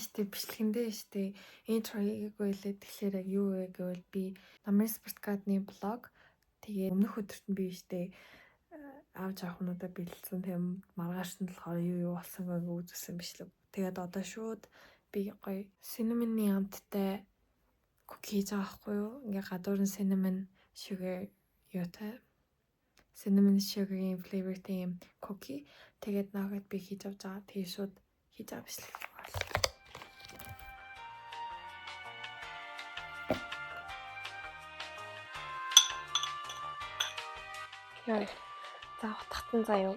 Штэ бичлэгэндээ штэ интро хийгээгүй лээ. Тэгэхээр яг юу вэ гэвэл би намын спорткадны блог тэгээ өмнөх өдөрт нь би штэ аав жаахнуудаа бэлдсэн. Тэгээ маргааш нь болохоор юу болсон байгааг үзсэн бичлэг. Тэгээд одоо шууд би гоё cinnamon-ы амттай cookie хийж байгаа байхгүй юу? Ингээ гадуур нь cinnamon sugar юутай cinnamon sugar-ийн flavorтэй юм cookie. Тэгээд наагаад би хийж авч байгаа. Тэгээ шууд хийж авах бичлэг. Яа. За утгатан заяа.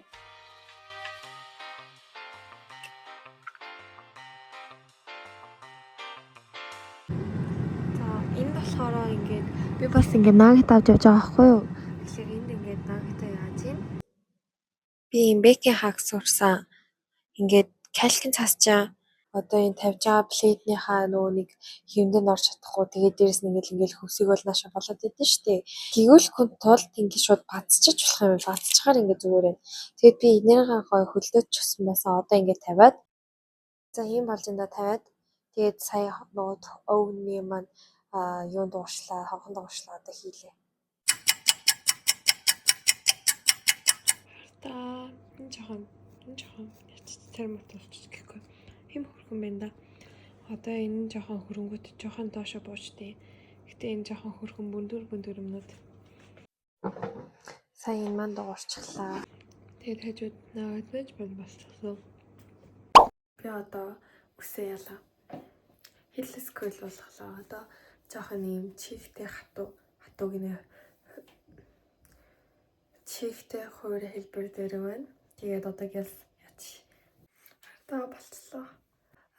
За энд болохоор ингээд би бас ингээд нагт авч явж байгаа байхгүй юу? Тэгэхээр энд ингээд нагтаа яаж юм? Би юм бэкинг хак сурсан. Ингээд калькин цаасчаа одоо энэ тавьж байгаа плейтнийхаа нөгөө нэг хэмдэнд орж чадахгүй. Тэгээд дээрэс нь ингээл хөвсийг бол нааша болоод идэв штэ. Тэгвэл хүн тул ингээд шууд бацчих болох юм. Бацчихаар ингээд зүгээр байна. Тэгээд би энэргээ гоё хөлдөөч өгсөн байсан. Одоо ингээд тавиад. За ийм болж энэ тавиад. Тэгээд сая нөгөө өвгний маань юунд дууршлаа, хонхон дууршлаа одоо хийлээ. Та энэ жоохон термот болчих гэхгүй. Хим хөрхөн байна да. Одоо энэ жоохон хөрөнгөт жоохон доошо буучтээ. Гэтэ энэ жоохон хөрхөн бүндүр юмнууд. Сая энэ маань дуурчлаа. Тэгээд хажууд наваад байж болчихсон. Би одоо үсээ ялаа. Хэллэс кол болохлаа. Одоо жоохон юм чихтэй хатууг нэ чихтэй хойр хэлбэр дээр байна. Тэгээд одоо яач. Одоо болчихлоо.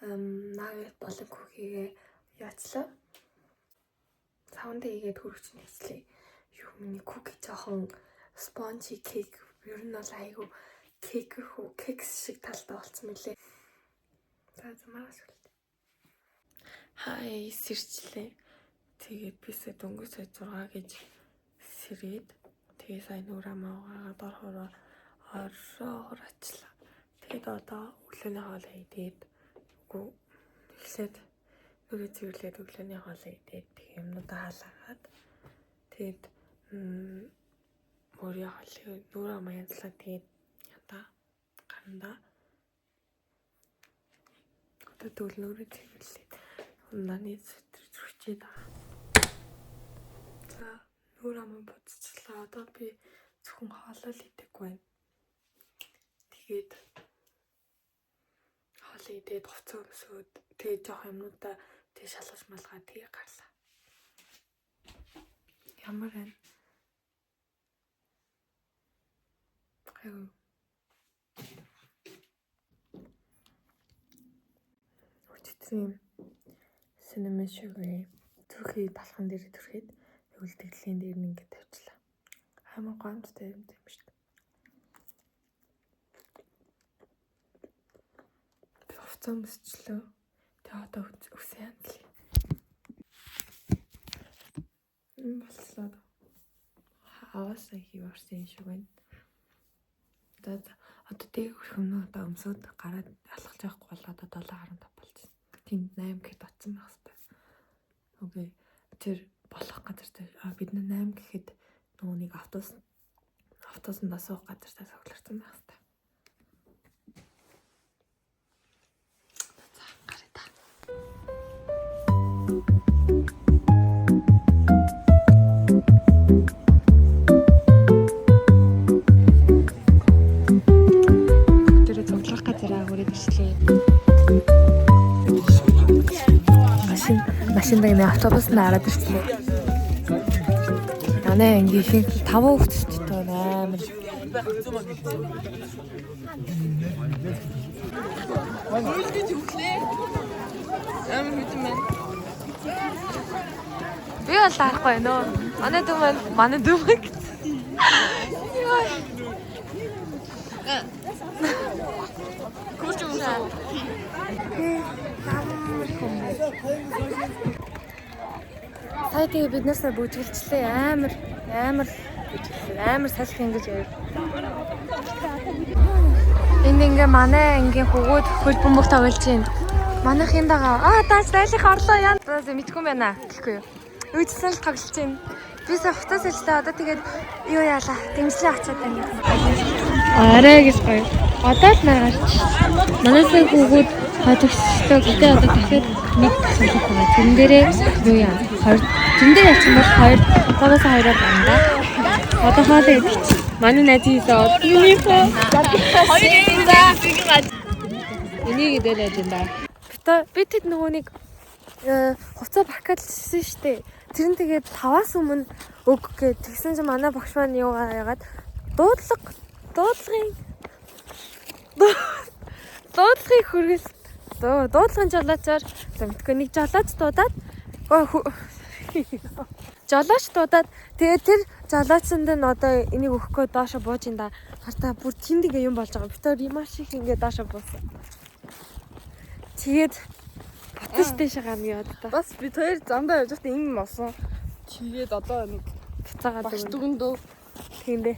Нагт болон хүүхийгээ яачлаа. Саунд игээд хөрөгч нь хийлээ. Юу миний куки жоохон спонжи кейк ер нь бол айгу кекс шиг талтай болсон мөлий. За замаас үлдээ. Хай сэрчлээ. Тэгээд бисээ дөнгөж сая 6 гэж сэрээд тэгээ сая нүрэ маагаад ороочлаа. Тэгээд одоо өглөөний хоол идээд үгүй эхлээд нүрээ цэвэрлээд өглөөний хоол идээд тэг юмнуудаа халаагаад тэгээд мөрийн хоолыг нүрэ маяндлаа тэгээд ята гарандаа одоо тэгвэл нүрээ цэвэрлээд ундааны зүрчээд байгаа. За нүрэ маань буцчихлаа. Одоо би зөвхөн хоолоо л идэхгүй байна. Тэгээд хоолоо идээд хувцас өмсөөд тэгээд жоох юмнуудаа тэг шалгаж малгаа тэгээ гарлаа. Ямар байна? Айгу. Өчтөрийн cinnamon sugar түрхий талхан дээр түрхийд үлдэгдлийн дээр нь ингээд тавьчлаа. Амар гомдтой юм шүү дээ. Би хувцас өмсчлөө. Тэгээ одоо үсээ хандлаа. Боллоо. Хаваасаа хийвэрсэн юм шиг байна. Одоо тэг хөрхөмнөө одоо өмсөд гараад алхаж явахгүй болоод 7:15 болчихсон. Тэнд 8 гэхэд оцсон байх хэрэгтэй. Окей. Тэр болох газар дээр бид 8 гэхэд нөгөө нэг автобусанд суух газар дээр цугларсан байх хэрэгтэй. За гараа та. Тэр цуглах газар агуулж ишлээ. Машин дээр автобус нараад ирчихлээ. Анаа ингээм 5 хүүхэдтэй амар. Үлдэж өглөө. Амар хэдэн байна. Би бол харахгүй нөө. Манай дүү маань. Яа. Курч юм аа. Сая тэгээ биднээсээ бүжгэлжлээ амар гэж хэлсэн. Амар салхи ингэж яв. Энд ингээ манай ингээ хөгөөд хөл бөмбөг тоглож байна. Манайхын дагаа дааш дайлах орлоо яа. Мэдгүй байна гэхгүй юу. Үйдсэн л тоглож байна. Би сая хотоос ээлжтэй одоо тэгээд юу яалаа. Дэмжлээ очиад байна. Арай гэж гоё. Одоо л наргарч. Манайсаа хөгөөд хадагчтай гэдэг одоо дахиад нэг сонсох байгаа. Тэрэн дээрээ юу яа. Тэрэн дээр ячих юм бол 2-2-2-оор байна да. Одоо хоолоо идэж. Манай найз хийсэн юунийхөө энийг идэлээд байна. Би тэд нөгөө нэг хувцас бакалжсэн штэ. Тэр нь тэгээд 5-аас өмнө өг гэж тэгсэн чинь манай багш маань юу яагаад дуудлагын хөргөл дуудлагын жолоочоор мэдгүй нэг жолооч дуудаад жолооч дуудаад тэгээд тэр жолоочсонд нь одоо энийг өгөхгүй доошо бууж ин да. Хартаа бүр тэнд ингээ юм болж байгаа. Битээр маш их ингээ доошо буусан. Тэгээд ботчтэй шагааны яд та. Бас би хоёр замдаа явж байхдаа ингэ мосон. Тэгээд одоо нэг буцаагаад багш дүгэндөө тиймдээ.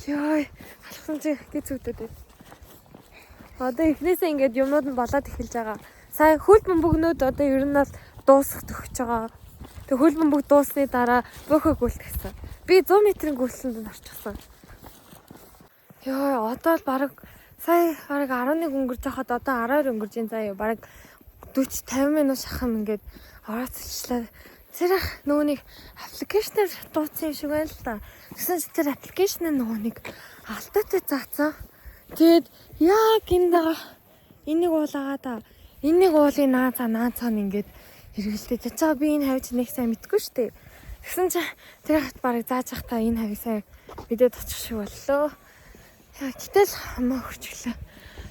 Ёй, алхсан чи гэж зүгдээд. Одоо эхнээсээ ингээд юмнууд нь болоод эхэлж байгаа. Сая хөл бөмбөгнүүд одоо ер нь бол дуусах төгсөж байгаа. Тэг хөл бөмбөг дуусны дараа бөөхөө гүйлтгэсэн. Би 100 м-ийн гүйлсэнд нь орчихсон. Ёо, одоо л баг сая баг 11 өнгөрч хахад одоо 12 өнгөрж ин заа юу. Баг 40-50 минут шахам ингээд орооцолчлаа. Тэр нөгөө нэг аппликейшнээр дууцсан юм шиг байна л да. Тэгсэн чи тэр аппликейшн нөгөө нэг алдаатай заасан. Тэгээд яг энийг уулаагаа та. Энийг уулын наацаа ингээд хэрэгэлтэй. Чачаа би энэ хавьд нэг сайн мэдгүй штэ. Тэгсэн чи тэр хат барыг зааж явах та энэ хавийг сайн мэдээд очих шиг боллоо. Яа гэтэл хамаа хурцглаа.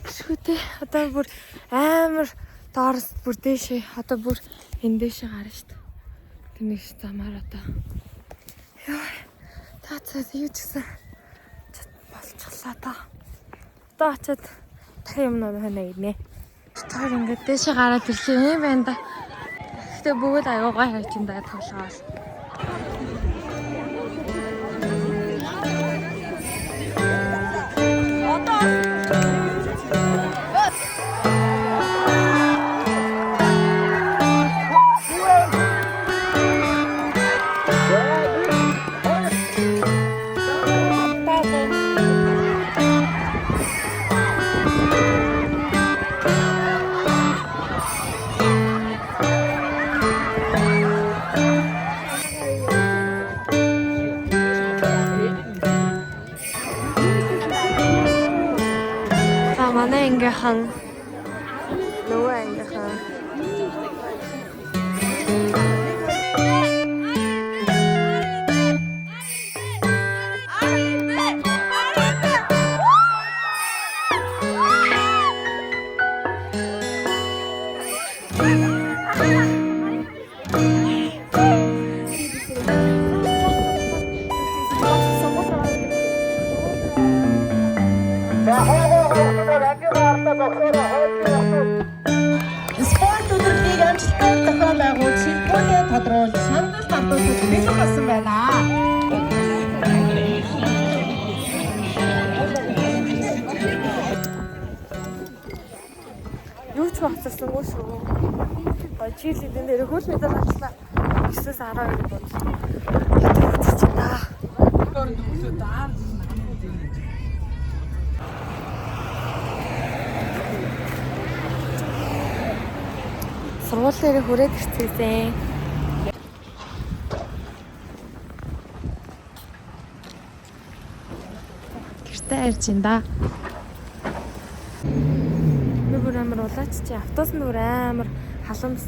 Тэшгүүтэй одоо бүр амар доороос бүр дээшээ одоо бүр энэ дээшээ гарна штэ. Тэнийг замаар одоо. Яа тацаа юу ч гэсэн болчихлаа та. Одоо очиад дахин юм ханаа ирнэ. Тэр ингээд дээшээ гараад ирлээ юм байна да. Гэтэ бүгд аюугаа хайж ин да тоглоол. Манай ингээхан нөгөө ингээхан спорт өдрөлийг амжилттай зохион байгуулж шилбүүгээ тодруулж шандал давтуулж бэлэн болсон байна. юу ч багцсангүй шүү. Чийлэдэн дээр хөл медаль авчлаа. 9-12 бол. Сургуулийн хүрээд ирчихсэн. Гэртээ ирж ин да. Би бүр амар улаач чи автобус нь бүр амар халамс.